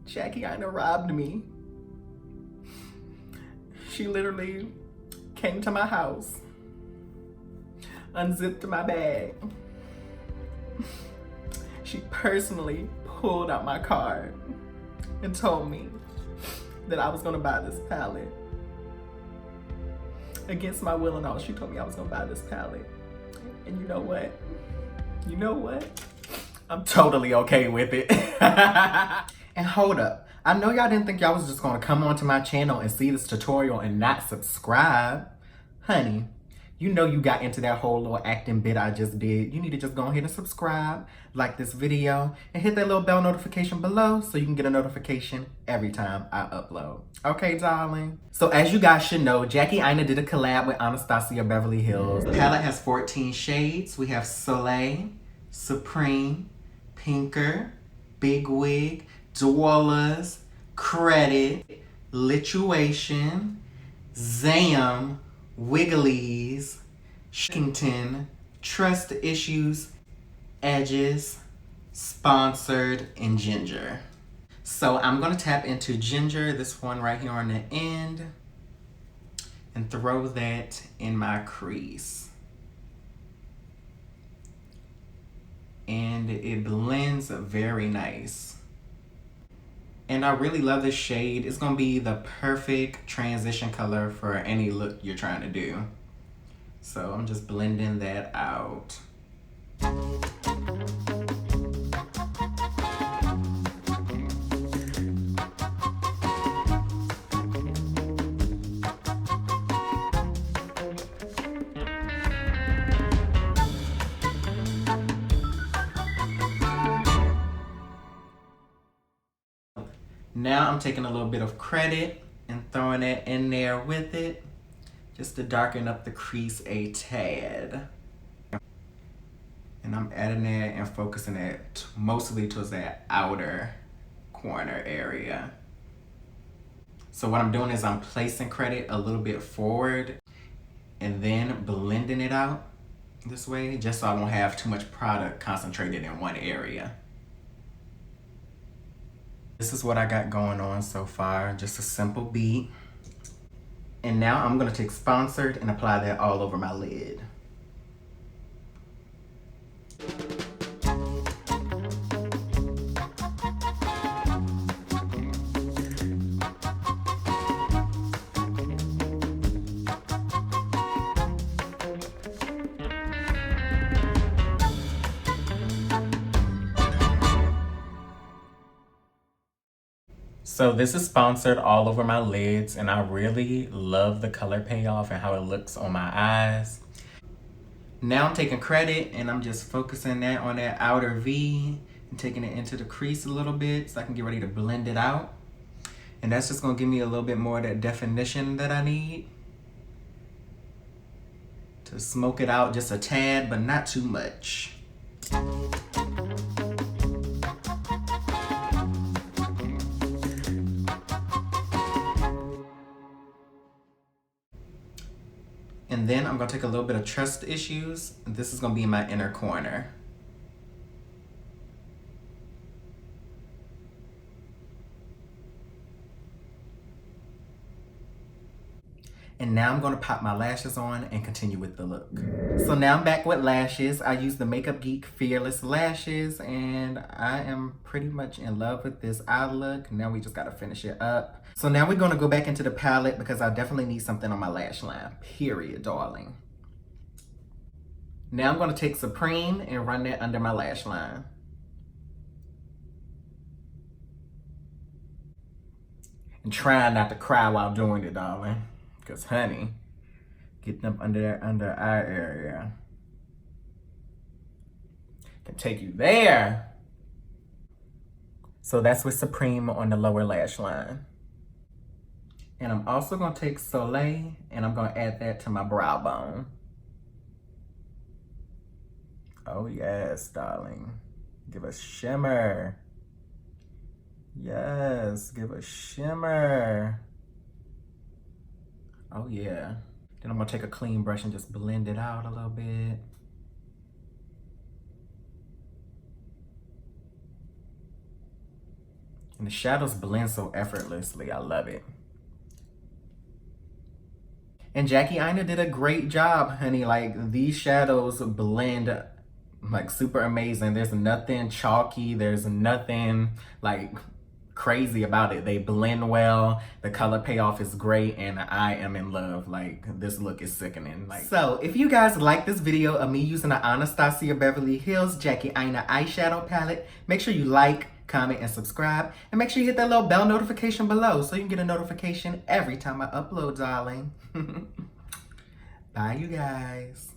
Jackie Aina robbed me. She literally came to my house, unzipped my bag. She personally pulled out my card and told me that I was gonna buy this palette. Against my will and all, she told me I was gonna buy this palette. And you know what? You know what? I'm totally okay with it. And hold up. I know y'all didn't think y'all was just gonna come onto my channel and see this tutorial and not subscribe. Honey, you know you got into that whole little acting bit I just did. You need to just go ahead and subscribe, like this video, and hit that little bell notification below so you can get a notification every time I upload. Okay, darling? So as you guys should know, Jackie Aina did a collab with Anastasia Beverly Hills. The palette has 14 shades. We have Soleil, Supreme, Pinker, Big Wig, Dwellers, Credit, Lituation, Zam, Wigglies, Shrinkington, Trust Issues, Edges, Sponsored, and Ginger. So I'm gonna tap into Ginger, this one right here on the end, and throw that in my crease. And it blends very nice. And I really love this shade. It's gonna be the perfect transition color for any look you're trying to do. So I'm just blending that out. Now I'm taking a little bit of Credit and throwing it in there with it, just to darken up the crease a tad. And I'm adding that and focusing it mostly towards that outer corner area. So what I'm doing is I'm placing Credit a little bit forward and then blending it out this way, just so I won't have too much product concentrated in one area. This is what I got going on so far, just a simple beat. And now I'm gonna take Sponsored and apply that all over my lid. So this is Sponsored all over my lids, and I really love the color payoff and how it looks on my eyes. Now I'm taking Credit and I'm just focusing that on that outer V and taking it into the crease a little bit so I can get ready to blend it out. And that's just gonna give me a little bit more of that definition that I need to smoke it out just a tad, but not too much. And then I'm gonna take a little bit of Trust Issues. This is gonna be in my inner corner. And now I'm gonna pop my lashes on and continue with the look. So now I'm back with lashes. I use the Makeup Geek Fearless Lashes, and I am pretty much in love with this eye look. Now we just gotta finish it up. So now we're gonna go back into the palette because I definitely need something on my lash line, period, darling. Now I'm gonna take Supreme and run that under my lash line. And try not to cry while doing it, darling. Because honey, getting up under that under eye area can take you there. So that's with Supreme on the lower lash line. And I'm also gonna take Soleil and I'm gonna add that to my brow bone. Oh yes, darling. Give a shimmer. Yes, give a shimmer. Oh yeah. Then I'm gonna take a clean brush and just blend it out a little bit. And the shadows blend so effortlessly. I love it. And Jackie Aina did a great job, honey. Like, these shadows blend like super amazing. There's nothing chalky. There's nothing like crazy about it. They blend well. The color payoff is great, and I am in love. Like, this look is sickening. Like, so if you guys like this video of me using the Anastasia Beverly Hills Jackie Aina eyeshadow palette, make sure you like, comment, and subscribe, and make sure you hit that little bell notification below so you can get a notification every time I upload, darling. Bye, you guys.